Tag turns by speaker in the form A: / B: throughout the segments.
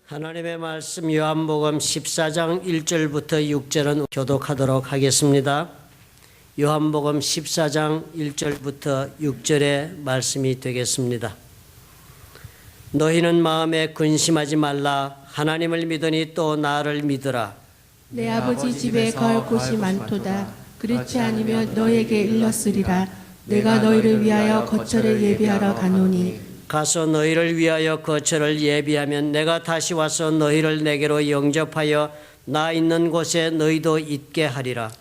A: 하나님의 말씀 요한복음 14장 1절부터 6절은 교독하도록 하겠습니다. 요한복음 14장 1절부터 6절의 말씀이 되겠습니다. 너희는 마음에 근심하지 말라. 하나님을 믿으니 또 나를 믿으라.
B: 내 아버지 집에 갈 곳이 많도다. 그렇지 않으면 너에게 일렀으리라. 내가 너희를 위하여 거처를 예비하러 가노니
A: 가서 너희를 위하여 거처를 예비하면 내가 다시 와서 너희를 내게로 영접하여 나 있는 곳에 너희도 있게 하리라.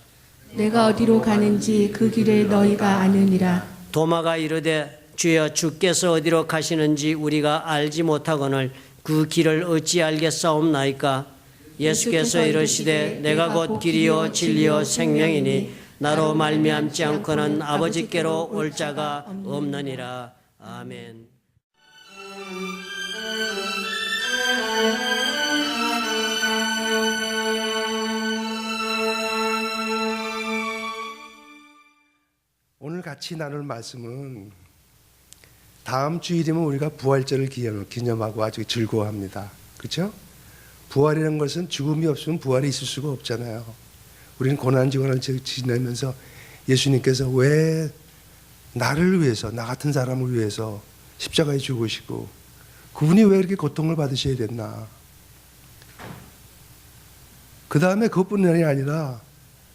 B: 내가 어디로 가는지 그 길을 너희가 아느니라.
A: 도마가 이르되 주여 주께서 어디로 가시는지 우리가 알지 못하거늘 그 길을 어찌 알겠사옵나이까. 예수께서 이르시되 내가 곧 길이요 진리요 생명이니 나로 말미암지 않고는 아버지께로 올 자가 없느니라. 아멘.
C: 오늘 같이 나눌 말씀은 다음 주일이면 우리가 부활절을 기념하고 아주 즐거워합니다. 그렇죠? 부활이라는 것은 죽음이 없으면 부활이 있을 수가 없잖아요. 우리는 고난지원을 지내면서 예수님께서 왜 나를 위해서, 나 같은 사람을 위해서 십자가에 죽으시고 그분이 왜 이렇게 고통을 받으셔야 됐나. 그 다음에 그것뿐만이 아니라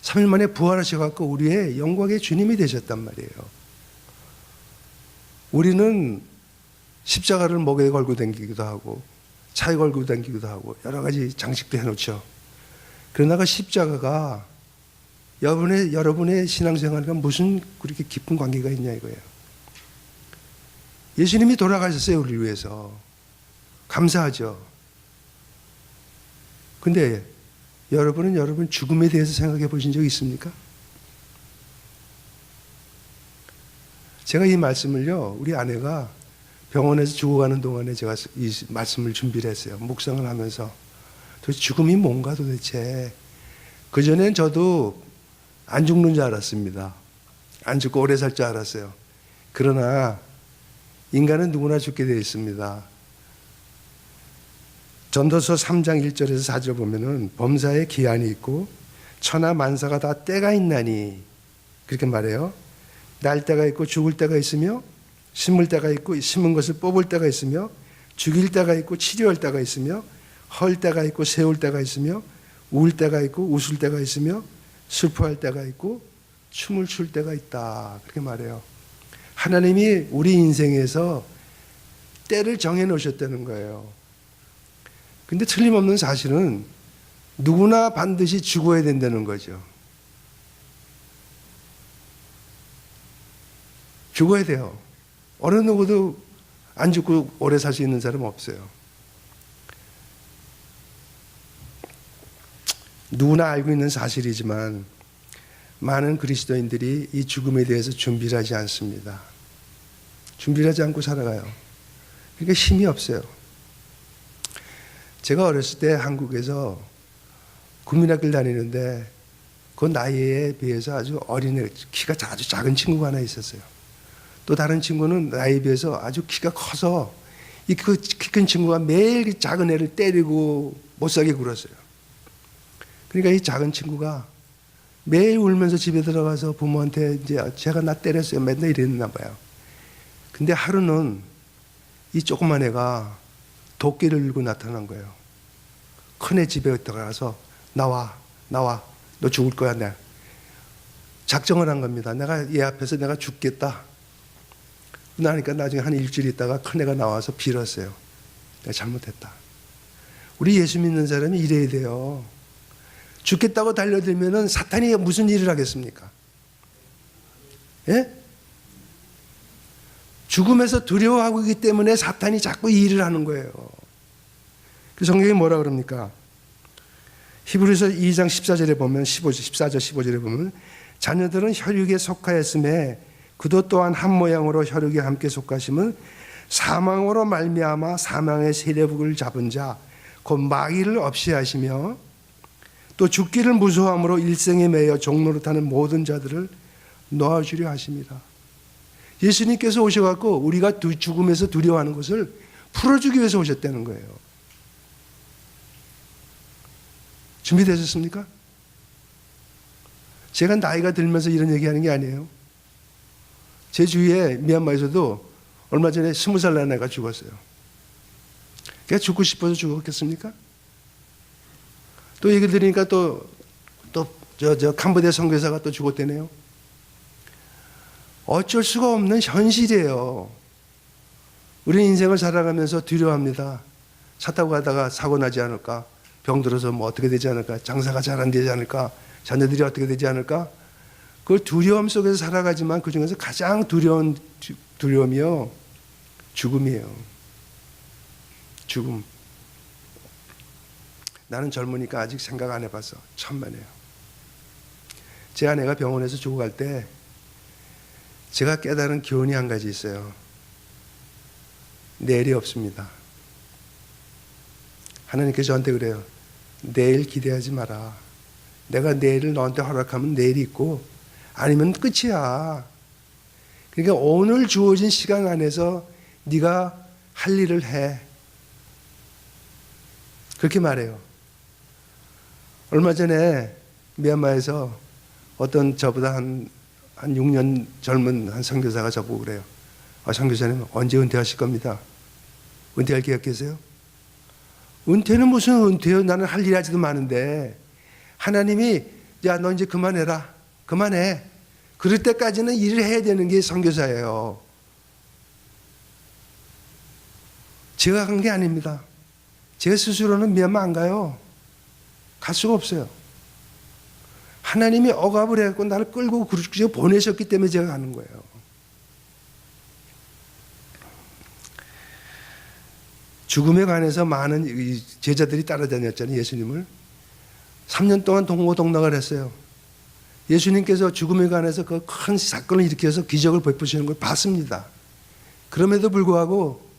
C: 3일 만에 부활하셔갖고 우리의 영광의 주님이 되셨단 말이에요. 우리는 십자가를 목에 걸고 다니기도 하고 차에 걸고 다니기도 하고 여러 가지 장식도 해놓죠. 그러나 그 십자가가 여러분의 신앙생활과 무슨 그렇게 깊은 관계가 있냐 이거예요. 예수님이 돌아가셨어요. 우리를 위해서. 감사하죠. 근데 여러분은 여러분 죽음에 대해서 생각해 보신 적 있습니까? 제가 이 말씀을요, 우리 아내가 병원에서 죽어가는 동안에 제가 이 말씀을 준비를 했어요. 묵상을 하면서. 도대체 죽음이 뭔가 도대체. 그전엔 저도 안 죽는 줄 알았습니다. 안 죽고 오래 살 줄 알았어요. 그러나 인간은 누구나 죽게 되어 있습니다. 전도서 3장 1절에서 4절 보면은 범사에 기한이 있고 천하 만사가 다 때가 있나니 그렇게 말해요. 날 때가 있고 죽을 때가 있으며 심을 때가 있고 심은 것을 뽑을 때가 있으며 죽일 때가 있고 치료할 때가 있으며 헐 때가 있고 세울 때가 있으며 울 때가 있고 웃을 때가 있으며 슬퍼할 때가 있고 춤을 출 때가 있다. 그렇게 말해요. 하나님이 우리 인생에서 때를 정해 놓으셨다는 거예요. 근데 틀림없는 사실은 누구나 반드시 죽어야 된다는 거죠. 죽어야 돼요. 어느 누구도 안 죽고 오래 살 수 있는 사람 없어요. 누구나 알고 있는 사실이지만 많은 그리스도인들이 이 죽음에 대해서 준비를 하지 않습니다. 준비를 하지 않고 살아가요. 그러니까 힘이 없어요. 제가 어렸을 때 한국에서 국민학교를 다니는데 그 나이에 비해서 아주 어린애, 키가 아주 작은 친구가 하나 있었어요. 또 다른 친구는 나이에 비해서 아주 키가 커서 이 키 큰 친구가 매일 작은 애를 때리고 못 살게 굴었어요. 그러니까 이 작은 친구가 매일 울면서 집에 들어가서 부모한테 이제 제가 나 때렸어요. 맨날 이랬나 봐요. 근데 하루는 이 조그만 애가 도끼를 들고 나타난 거예요. 큰애 집에 들어가서 나와 너 죽을 거야. 내가 작정을 한 겁니다. 내가 얘 앞에서 내가 죽겠다. 그러니까 나중에 한 일주일 있다가 큰애가 나와서 빌었어요. 내가 잘못했다. 우리 예수 믿는 사람이 이래야 돼요. 죽겠다고 달려들면은 사탄이 무슨 일을 하겠습니까? 예? 죽음에서 두려워하고 있기 때문에 사탄이 자꾸 이 일을 하는 거예요. 그 성경이 뭐라 그럽니까? 히브리서 2장 14절에 보면 14절 15절에 보면 자녀들은 혈육에 속하였음에 그도 또한 한 모양으로 혈육에 함께 속하심은 사망으로 말미암아 사망의 세력을 잡은 자 곧 마귀를 없이 하시며 또 죽기를 무서워함으로 일생에 매여 종노릇하는 모든 자들을 놓아주려 하십니다. 예수님께서 오셔갖고 우리가 죽음에서 두려워하는 것을 풀어주기 위해서 오셨다는 거예요. 준비되셨습니까? 제가 나이가 들면서 이런 얘기하는 게 아니에요. 제 주위에 미얀마에서도 얼마 전에 20살 난 애가 죽었어요. 걔가 죽고 싶어서 죽었겠습니까? 또 얘기 들으니까 또 캄보디아 선교사가 또 죽었대네요. 어쩔 수가 없는 현실이에요. 우리 인생을 살아가면서 두려워합니다. 차 타고 가다가 사고 나지 않을까? 병 들어서 뭐 어떻게 되지 않을까? 장사가 잘 안 되지 않을까? 자녀들이 어떻게 되지 않을까? 그 두려움 속에서 살아가지만 그 중에서 가장 두려운 두려움이요. 죽음이에요. 죽음. 나는 젊으니까 아직 생각 안 해봤어. 천만에요. 제 아내가 병원에서 죽어갈 때 제가 깨달은 교훈이 한 가지 있어요. 내일이 없습니다. 하나님께서 저한테 그래요. 내일 기대하지 마라. 내가 내일을 너한테 허락하면 내일이 있고 아니면 끝이야. 그러니까 오늘 주어진 시간 안에서 네가 할 일을 해. 그렇게 말해요. 얼마 전에 미얀마에서 어떤 저보다 한 6년 젊은 한 선교사가 저보고 그래요. 선교사님 언제 은퇴하실 겁니다. 은퇴할 계획 계세요? 은퇴는 무슨 은퇴요? 나는 할 일이 아직도 많은데 하나님이 야 너 이제 그만해라. 그만해. 그럴 때까지는 일을 해야 되는 게 선교사예요. 제가 간 게 아닙니다. 제 스스로는 미얀마 안 가요. 갈 수가 없어요. 하나님이 억압을 해갖고 나를 끌고 그렇게 보내셨기 때문에 제가 가는 거예요. 죽음에 관해서 많은 제자들이 따라다녔잖아요. 예수님을 3년 동안 동고동락을 했어요. 예수님께서 죽음에 관해서 그 큰 사건을 일으켜서 기적을 베푸시는 걸 봤습니다. 그럼에도 불구하고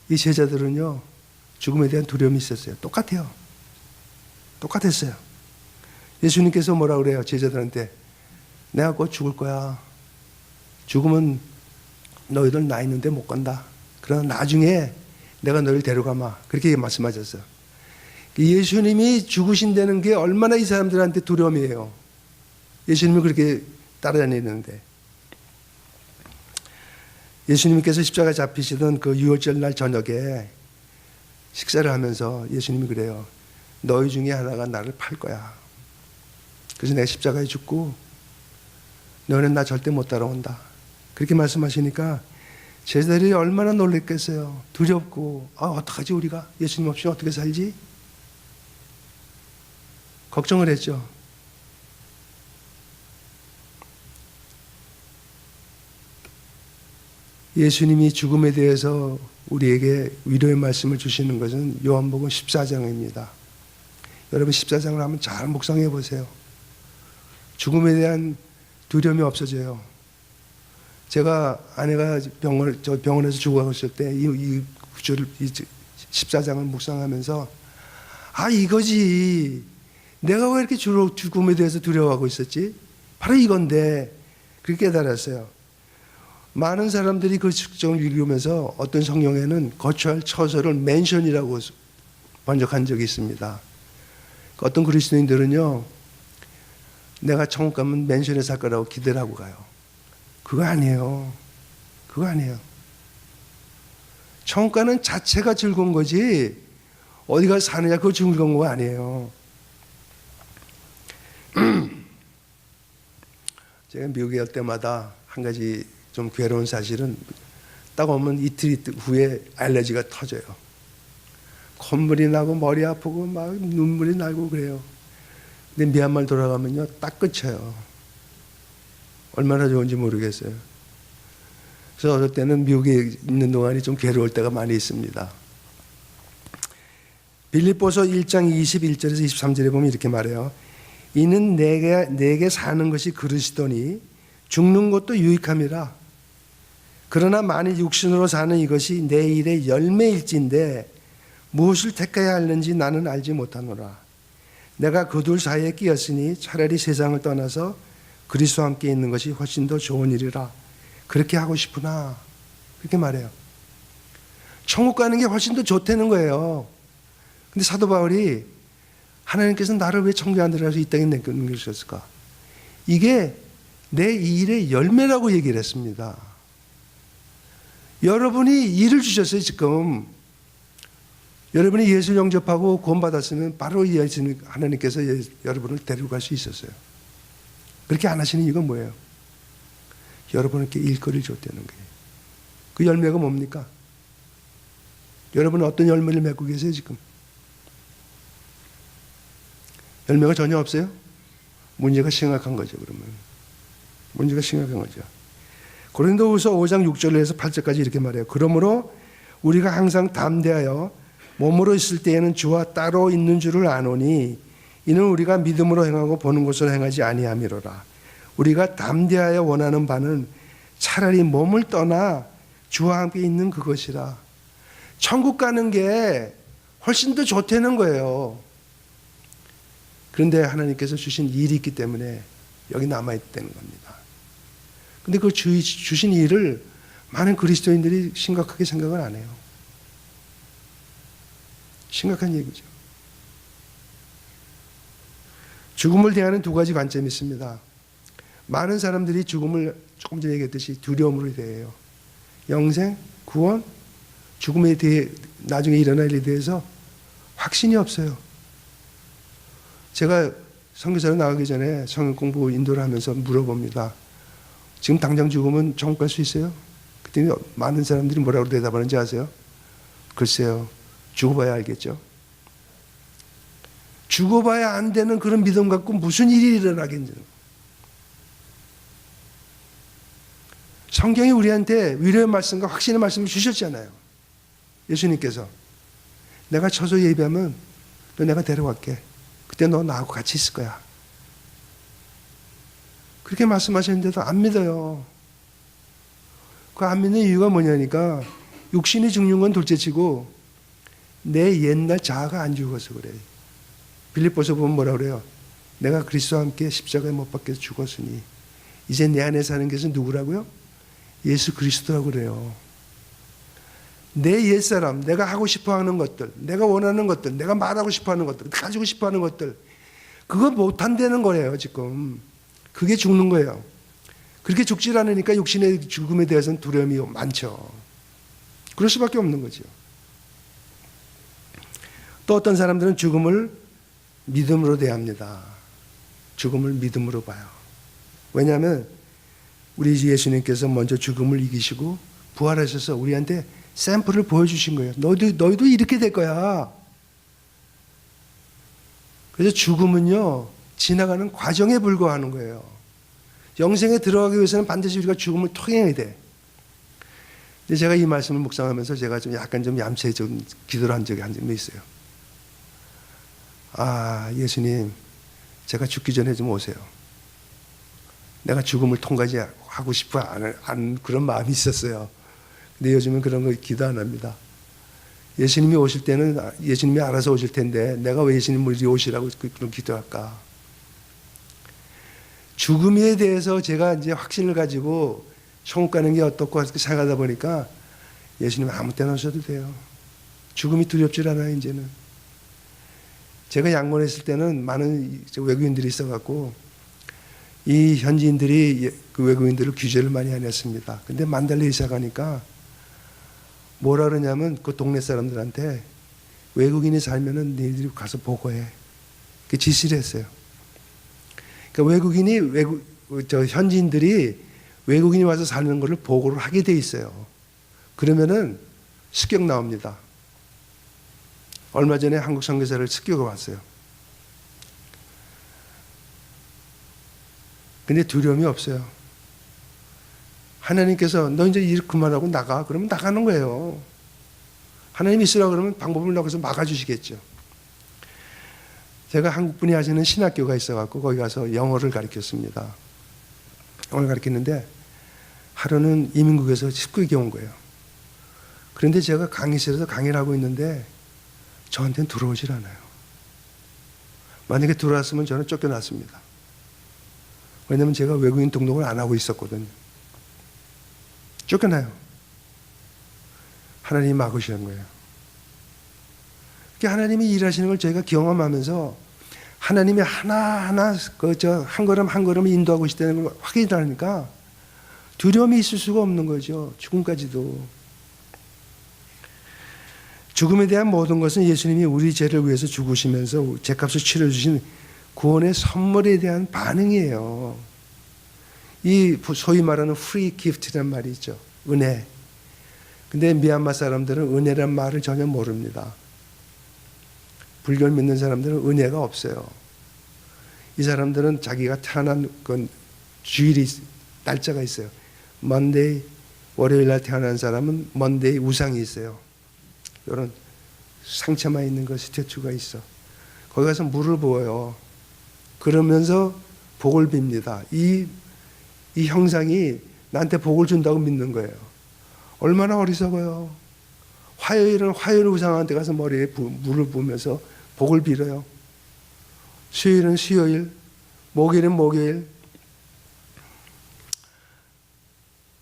C: 이 제자들은요 죽음에 대한 두려움이 있었어요. 똑같아요. 똑같았어요. 예수님께서 뭐라 그래요? 제자들한테 내가 곧 죽을 거야. 죽으면 너희들 나 있는데 못 간다. 그러나 나중에 내가 너희를 데려가마. 그렇게 말씀하셨어요. 예수님이 죽으신다는 게 얼마나 이 사람들한테 두려움이에요. 예수님이 그렇게 따라다니는데 예수님께서 십자가 잡히시던 그 6월절 날 저녁에 식사를 하면서 예수님이 그래요. 너희 중에 하나가 나를 팔 거야. 그래서 내가 십자가에 죽고 너는 나 절대 못 따라온다. 그렇게 말씀하시니까 제자들이 얼마나 놀랬겠어요. 두렵고 어떡하지 우리가 예수님 없이 어떻게 살지? 걱정을 했죠. 예수님이 죽음에 대해서 우리에게 위로의 말씀을 주시는 것은 요한복음 14장입니다. 여러분 14장을 한번 잘 묵상해 보세요. 죽음에 대한 두려움이 없어져요. 제가 아내가 병원에서 죽어가고 있을 때 이 14장을 묵상하면서 이거지. 내가 왜 이렇게 죽음에 대해서 두려워하고 있었지? 바로 이건데 그렇게 깨달았어요. 많은 사람들이 그 책정을 읽으면서 어떤 성경에는 거처할 처소를 맨션이라고 번역한 적이 있습니다. 어떤 그리스도인들은요, 내가 천국 가면 맨션에 살 거라고 기대를 하고 가요. 그거 아니에요. 그거 아니에요. 천국 가는 자체가 즐거운 거지 어디 가서 사느냐 그거 즐거운 거 아니에요. 제가 미국에 갈 때마다 한 가지 좀 괴로운 사실은 딱 오면 이틀 후에 알레르기가 터져요. 콧물이 나고 머리 아프고 막 눈물이 나고 그래요. 근데 미얀마를 돌아가면요 딱 끝쳐요. 얼마나 좋은지 모르겠어요. 그래서 어떨 때는 미국에 있는 동안이 좀 괴로울 때가 많이 있습니다. 빌립보서 1장 21절에서 23절에 보면 이렇게 말해요. 이는 내게 사는 것이 그리스도니 죽는 것도 유익함이라. 그러나 만일 육신으로 사는 이것이 내 일의 열매일진데 무엇을 택해야 하는지 나는 알지 못하노라. 내가 그 둘 사이에 끼었으니 차라리 세상을 떠나서 그리스도와 함께 있는 것이 훨씬 더 좋은 일이라. 그렇게 하고 싶으나 그렇게 말해요. 천국 가는 게 훨씬 더 좋다는 거예요. 근데 사도 바울이 하나님께서 나를 왜 천국에 안 들어가서 이 땅에 남겨주셨을까? 이게 내 이 일의 열매라고 얘기를 했습니다. 여러분이 일을 주셨어요. 지금 여러분이 예수 영접하고 구원받았으면 바로 예수님 하나님께서 여러분을 데리고 갈 수 있었어요. 그렇게 안 하시는 이유가 뭐예요? 여러분에게 일거리를 줬다는 거예요. 그 열매가 뭡니까? 여러분은 어떤 열매를 맺고 계세요 지금? 열매가 전혀 없어요? 문제가 심각한 거죠. 그러면 문제가 심각한 거죠. 고린도후서 5장 6절에서 8절까지 이렇게 말해요. 그러므로 우리가 항상 담대하여 몸으로 있을 때에는 주와 따로 있는 줄을 아노니 이는 우리가 믿음으로 행하고 보는 것으로 행하지 아니함이로라. 우리가 담대하여 원하는 바는 차라리 몸을 떠나 주와 함께 있는 그것이라. 천국 가는 게 훨씬 더 좋다는 거예요. 그런데 하나님께서 주신 일이 있기 때문에 여기 남아있다는 겁니다. 근데 그 주신 일을 많은 그리스도인들이 심각하게 생각을 안 해요. 심각한 얘기죠. 죽음을 대하는 두 가지 관점이 있습니다. 많은 사람들이 죽음을 조금 전에 얘기했듯이 두려움으로 대해요. 영생, 구원, 죽음에 대해 나중에 일어날 일에 대해서 확신이 없어요. 제가 선교사로 나가기 전에 성경 공부 인도를 하면서 물어봅니다. 지금 당장 죽으면 천국 갈 수 있어요? 그때 많은 사람들이 뭐라고 대답하는지 아세요? 글쎄요. 죽어봐야 알겠죠. 죽어봐야 안 되는 그런 믿음 갖고 무슨 일이 일어나겠냐. 성경이 우리한테 위로의 말씀과 확신의 말씀을 주셨잖아요. 예수님께서 내가 처소 예비하면 너 내가 데려갈게. 그때 너 나하고 같이 있을 거야. 그렇게 말씀하셨는데도 안 믿어요. 그 안 믿는 이유가 뭐냐니까 육신이 죽는 건 둘째치고 내 옛날 자아가 안 죽어서 그래. 빌립보서 보면 뭐라 그래요? 내가 그리스도와 함께 십자가에 못 박혀서 죽었으니 이제 내 안에 사는 것은 누구라고요? 예수 그리스도라고 그래요. 내 옛사람, 내가 하고 싶어하는 것들, 내가 원하는 것들, 내가 말하고 싶어하는 것들, 가지고 싶어하는 것들, 그거 못한다는 거예요 지금. 그게 죽는 거예요. 그렇게 죽질 않으니까 육신의 죽음에 대해서는 두려움이 많죠. 그럴 수밖에 없는 거죠. 또 어떤 사람들은 죽음을 믿음으로 대합니다. 죽음을 믿음으로 봐요. 왜냐하면 우리 예수님께서 먼저 죽음을 이기시고 부활하셔서 우리한테 샘플을 보여주신 거예요. 너희도 이렇게 될 거야. 그래서 죽음은요, 지나가는 과정에 불과하는 거예요. 영생에 들어가기 위해서는 반드시 우리가 죽음을 통해야 돼. 근데 제가 이 말씀을 묵상하면서 제가 좀 약간 좀 얌체 좀 기도를 한 적이 있어요. 아, 예수님, 제가 죽기 전에 좀 오세요. 내가 죽음을 통과하고 싶어 안 그런 마음이 있었어요. 근데 요즘은 그런 거 기도 안 합니다. 예수님이 오실 때는 예수님이 알아서 오실 텐데 내가 왜 예수님을 오시라고 그런 기도할까? 죽음에 대해서 제가 이제 확신을 가지고 천국 가는 게 어떻고 생각하다 보니까 예수님 아무 때나 오셔도 돼요. 죽음이 두렵질 않아요, 이제는. 제가 양곤했을 때는 많은 외국인들이 있어갖고 이 현지인들이 그 외국인들을 규제를 많이 안 했습니다. 근데 만달레이사 가니까 뭐라 그러냐면 그 동네 사람들한테 외국인이 살면은 너희들이 가서 보고해. 그 지시를 했어요. 그러니까 현지인들이 외국인이 와서 사는 것을 보고를 하게 돼 있어요. 그러면은 습격 나옵니다. 얼마 전에 한국 선교사를 습격을 왔어요. 근데 두려움이 없어요. 하나님께서 너 이제 일 그만하고 나가. 그러면 나가는 거예요. 하나님이 있으라 그러면 방법을 나가서 막아주시겠죠. 제가 한국분이 하시는 신학교가 있어갖고 거기 가서 영어를 가르쳤습니다. 영어를 가르쳤는데 하루는 이민국에서 습격이 온 거예요. 그런데 제가 강의실에서 강의를 하고 있는데 저한테는 들어오질 않아요. 만약에 들어왔으면 저는 쫓겨났습니다. 왜냐하면 제가 외국인 등록을 안 하고 있었거든요. 쫓겨나요. 하나님이 막으시는 거예요. 하나님이 일하시는 걸 저희가 경험하면서 하나님이 하나하나 한 걸음 한 걸음 인도하고 있다는 걸 확인하니까 두려움이 있을 수가 없는 거죠. 죽음까지도. 죽음에 대한 모든 것은 예수님이 우리 죄를 위해서 죽으시면서 죄값을 치러주신 구원의 선물에 대한 반응이에요. 이 소위 말하는 free gift란 말이 있죠. 은혜. 근데 미얀마 사람들은 은혜란 말을 전혀 모릅니다. 불교를 믿는 사람들은 은혜가 없어요. 이 사람들은 자기가 태어난 건 주일이 날짜가 있어요. 먼데이, 월요일 날 태어난 사람은 먼데이 우상이 있어요. 이런 상처만 있는 거 스태츄가 있어. 거기 가서 물을 부어요. 그러면서 복을 빕니다. 이 형상이 나한테 복을 준다고 믿는 거예요. 얼마나 어리석어요. 화요일은 화요일 우상한테 가서 머리에 물을 부으면서 복을 빌어요. 수요일은 수요일, 목요일은 목요일.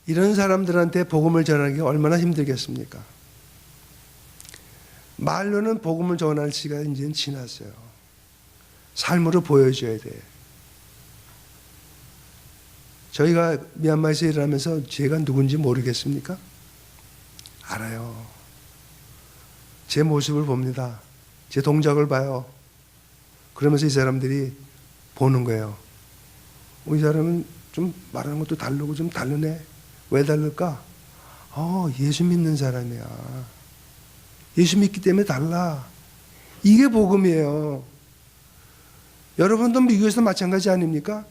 C: 이런 사람들한테 복음을 전하는 게 얼마나 힘들겠습니까? 말로는 복음을 전할 시간이 이제는 지났어요. 삶으로 보여줘야 돼. 저희가 미얀마에서 일하면서 제가 누군지 모르겠습니까? 알아요. 제 모습을 봅니다. 제 동작을 봐요. 그러면서 이 사람들이 보는 거예요. 이 사람은 좀 말하는 것도 다르고 좀 다르네. 왜 다를까? 예수 믿는 사람이야. 예수 믿기 때문에 달라. 이게 복음이에요. 여러분도 미국에서 마찬가지 아닙니까?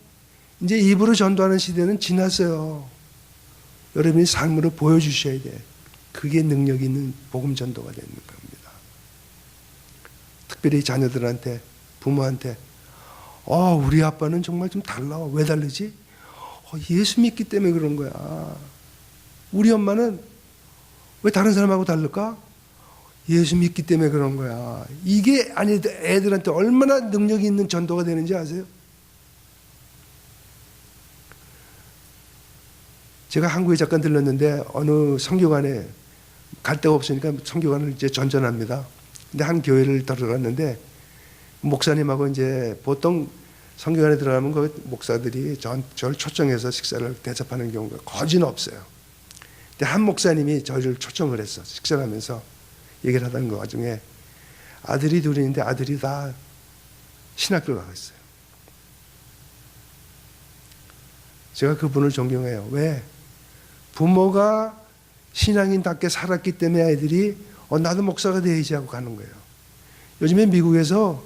C: 이제 입으로 전도하는 시대는 지났어요. 여러분이 삶으로 보여주셔야 돼. 그게 능력 있는 복음 전도가 되는 겁니다. 특별히 자녀들한테, 부모한테, 우리 아빠는 정말 좀 달라. 왜 다르지? 예수 믿기 때문에 그런 거야. 우리 엄마는 왜 다른 사람하고 다를까? 예수 믿기 때문에 그런 거야. 이게 애들한테 얼마나 능력이 있는 전도가 되는지 아세요? 제가 한국에 잠깐 들렀는데 어느 성교관에 갈 데가 없으니까 성교관을 이제 전전합니다. 근데 한 교회를 들어갔는데 목사님하고 이제 보통 성교관에 들어가면 그 목사들이 저를 초청해서 식사를 대접하는 경우가 거진 없어요. 근데 한 목사님이 저희를 초청을 했어. 식사를 하면서 얘기를 하던 그 와중에 아들이 둘이 있는데 아들이 다 신학교를 가고 있어요. 제가 그분을 존경해요. 왜? 부모가 신앙인답게 살았기 때문에 아이들이 나도 목사가 돼야지 하고 가는 거예요. 요즘에 미국에서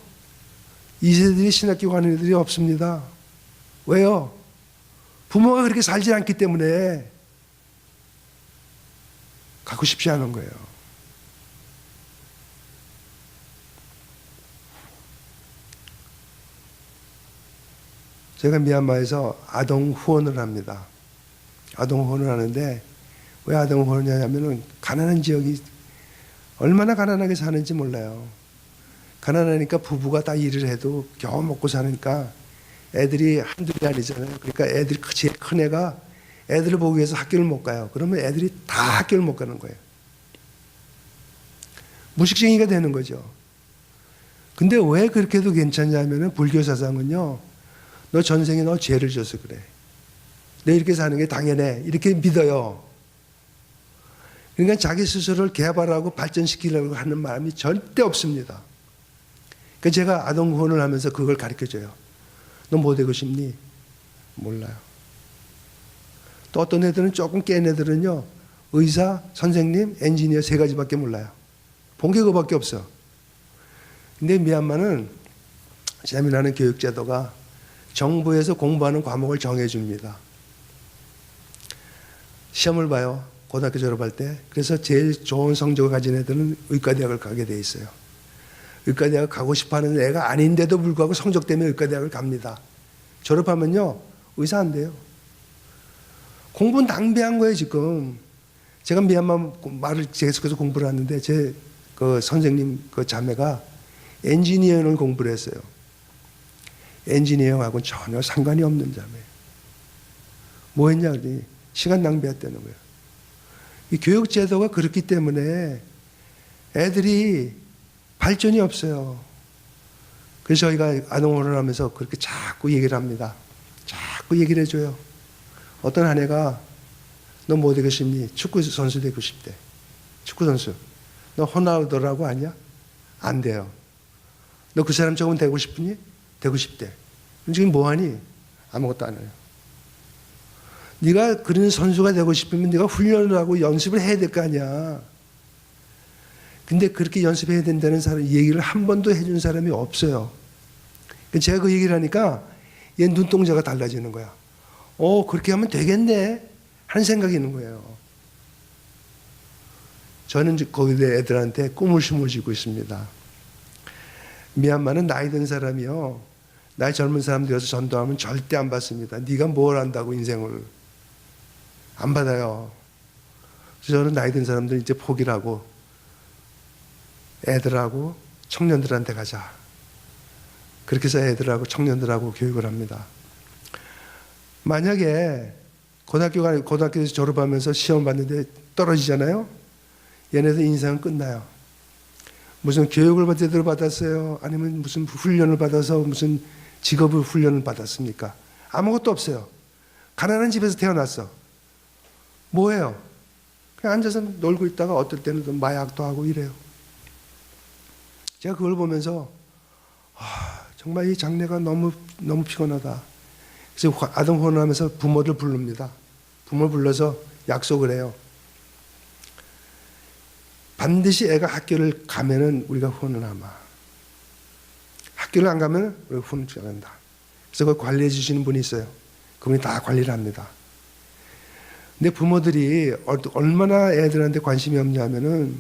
C: 2세들이 신학교 가는 애들이 없습니다. 왜요? 부모가 그렇게 살지 않기 때문에 가고 싶지 않은 거예요. 제가 미얀마에서 아동 후원을 합니다. 아동 후원을 하는데 왜 아동 후원을 하냐면은 가난한 지역이 얼마나 가난하게 사는지 몰라요. 가난하니까 부부가 다 일을 해도 겨우 먹고 사니까 애들이 한둘이 아니잖아요. 그러니까 애들이 제일 큰 애가 애들을 보기 위해서 학교를 못 가요. 그러면 애들이 다 학교를 못 가는 거예요. 무식쟁이가 되는 거죠. 근데 왜 그렇게도 괜찮냐면은 불교 사상은요. 너 전생에 너 죄를 져서 그래. 너 이렇게 사는 게 당연해. 이렇게 믿어요. 그러니까 자기 스스로를 개발하고 발전시키려고 하는 마음이 절대 없습니다. 그러니까 제가 아동 후원을 하면서 그걸 가르쳐줘요. 너 뭐 되고 싶니? 몰라요. 또 어떤 애들은 조금 깬 애들은요. 의사, 선생님, 엔지니어 3가지밖에 몰라요. 본 게 그거밖에 없어. 근데 미얀마는 재미나는 교육 제도가 정부에서 공부하는 과목을 정해줍니다. 시험을 봐요. 고등학교 졸업할 때. 그래서 제일 좋은 성적을 가진 애들은 의과대학을 가게 돼 있어요. 의과대학 가고 싶어하는 애가 아닌데도 불구하고 성적 때문에 의과대학을 갑니다. 졸업하면요. 의사 안 돼요. 공부는 낭비한 거예요 지금. 제가 미얀마 말을 계속해서 공부를 하는데 제 그 선생님 그 자매가 엔지니어링을 공부를 했어요. 엔지니어하고는 전혀 상관이 없는 자매. 뭐 했냐 그러니 시간 낭비했다는 거예요. 이 교육 제도가 그렇기 때문에 애들이 발전이 없어요. 그래서 저희가 아동혼을 하면서 그렇게 자꾸 얘기를 합니다. 자꾸 얘기를 해줘요. 어떤 아내가 너 뭐 되고 싶니? 축구 선수 되고 싶대. 축구 선수. 너 호날두라고 아니야? 안 돼요. 너 그 사람처럼 되고 싶으니? 되고 싶대. 지금 뭐하니? 아무것도 안 해요. 네가 그런 선수가 되고 싶으면 네가 훈련을 하고 연습을 해야 될 거 아니야. 근데 그렇게 연습해야 된다는 사람 얘기를 한 번도 해준 사람이 없어요. 제가 그 얘기를 하니까 얘 눈동자가 달라지는 거야. 그렇게 하면 되겠네 하는 생각이 있는 거예요. 저는 거기에 애들한테 꿈을 심어주고 있습니다. 미얀마는 나이 든 사람이요, 나이 젊은 사람들이어서 전도하면 절대 안 받습니다. 네가 뭘 안다고 인생을. 안 받아요. 그래서 저는 나이 든 사람들 이제 포기를 하고 애들하고 청년들한테 가자. 그렇게 해서 애들하고 청년들하고 교육을 합니다. 만약에 고등학교에서 졸업하면서 시험 봤는데 떨어지잖아요. 얘네들 인생은 끝나요. 무슨 교육을 제대로 받았어요? 아니면 무슨 훈련을 받아서 무슨 직업을 훈련을 받았습니까? 아무것도 없어요. 가난한 집에서 태어났어. 뭐예요? 그냥 앉아서 놀고 있다가 어떨 때는 또 마약도 하고 이래요. 제가 그걸 보면서 정말 이 장래가 너무 피곤하다. 그래서 아동혼을 하면서 부모들 부릅니다. 부모 불러서 약속을 해요. 반드시 애가 학교를 가면은 우리가 후원을 하마. 학교를 안 가면은 우리가 후원을 안 한다. 그래서 그걸 관리해 주시는 분이 있어요. 그분이 다 관리를 합니다. 근데 부모들이 얼마나 애들한테 관심이 없냐면은,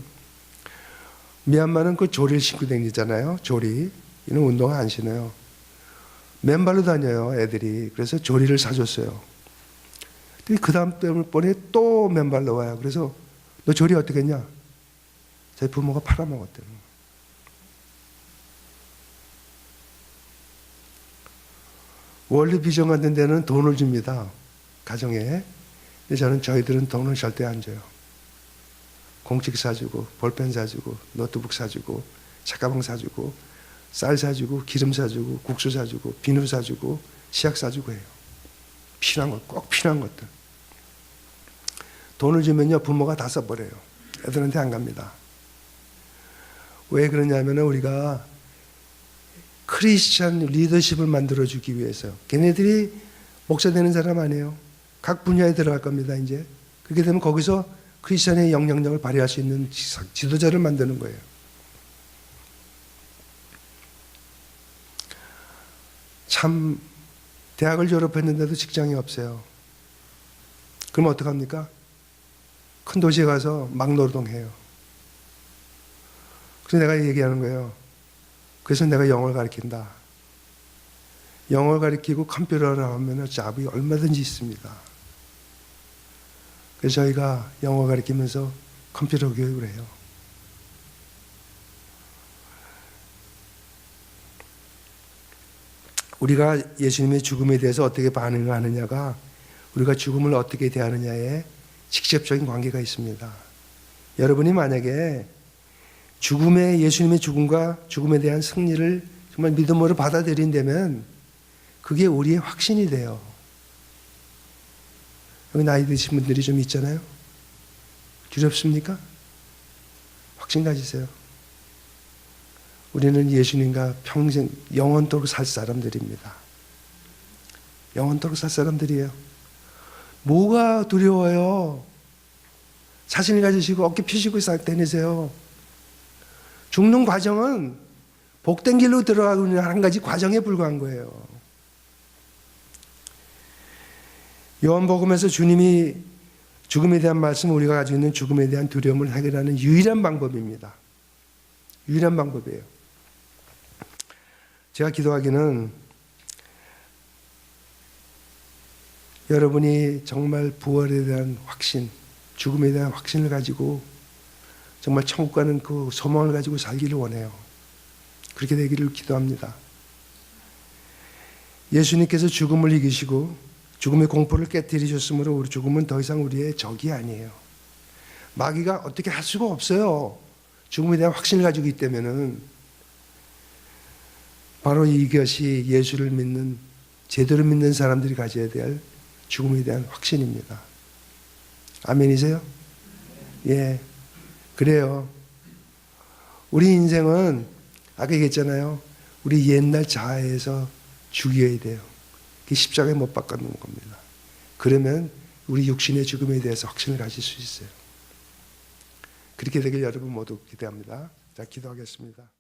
C: 미얀마는 그 조리를 신고 다니잖아요. 조리. 이는 운동화 안 신어요. 맨발로 다녀요, 애들이. 그래서 조리를 사줬어요. 근데 그 다음 번에 또 맨발로 와요. 그래서 너 조리 어떻게 했냐? 제 부모가 팔아먹었대요. 월드 비전 같은 데는 돈을 줍니다. 가정에. 근데 저희들은 돈을 절대 안 줘요. 공책 사주고, 볼펜 사주고, 노트북 사주고, 책가방 사주고, 쌀 사주고, 기름 사주고, 국수 사주고, 비누 사주고, 치약 사주고 해요. 필요한 것, 꼭 필요한 것들. 돈을 주면요, 부모가 다 써버려요. 애들한테 안 갑니다. 왜 그러냐면 우리가 크리스찬 리더십을 만들어주기 위해서요. 걔네들이 목사 되는 사람 아니에요. 각 분야에 들어갈 겁니다, 이제. 그렇게 되면 거기서 크리스찬의 영향력을 발휘할 수 있는 지도자를 만드는 거예요. 참, 대학을 졸업했는데도 직장이 없어요. 그럼 어떡합니까? 큰 도시에 가서 막노동해요. 그래서 내가 얘기하는 거예요. 그래서 내가 영어를 가르친다. 영어를 가르치고 컴퓨터를 하면 잡이 얼마든지 있습니다. 그래서 저희가 영어 가르치면서 컴퓨터 교육을 해요. 우리가 예수님의 죽음에 대해서 어떻게 반응을 하느냐가 우리가 죽음을 어떻게 대하느냐에 직접적인 관계가 있습니다. 여러분이 만약에 예수님의 죽음과 죽음에 대한 승리를 정말 믿음으로 받아들인다면 그게 우리의 확신이 돼요. 여기 나이 드신 분들이 좀 있잖아요. 두렵습니까? 확신 가지세요. 우리는 예수님과 평생 영원토록 살 사람들입니다. 영원토록 살 사람들이에요. 뭐가 두려워요? 자신을 가지시고 어깨 펴시고 싹 다니세요. 죽는 과정은 복된 길로 들어가고 있는 한 가지 과정에 불과한 거예요. 요한복음에서 주님이 죽음에 대한 말씀, 우리가 가지고 있는 죽음에 대한 두려움을 해결하는 유일한 방법입니다. 유일한 방법이에요. 제가 기도하기는 여러분이 정말 부활에 대한 확신, 죽음에 대한 확신을 가지고 정말 천국 가는 그 소망을 가지고 살기를 원해요. 그렇게 되기를 기도합니다. 예수님께서 죽음을 이기시고 죽음의 공포를 깨뜨리셨으므로 우리 죽음은 더 이상 우리의 적이 아니에요. 마귀가 어떻게 할 수가 없어요. 죽음에 대한 확신을 가지고 있기 때문에는. 바로 이것이 예수를 믿는, 제대로 믿는 사람들이 가져야 될 죽음에 대한 확신입니다. 아멘이세요? 예. 그래요. 우리 인생은 아까 얘기했잖아요. 우리 옛날 자아에서 죽여야 돼요. 그게 십자가에 못 박아놓은 겁니다. 그러면 우리 육신의 죽음에 대해서 확신을 가질 수 있어요. 그렇게 되길 여러분 모두 기대합니다. 자, 기도하겠습니다.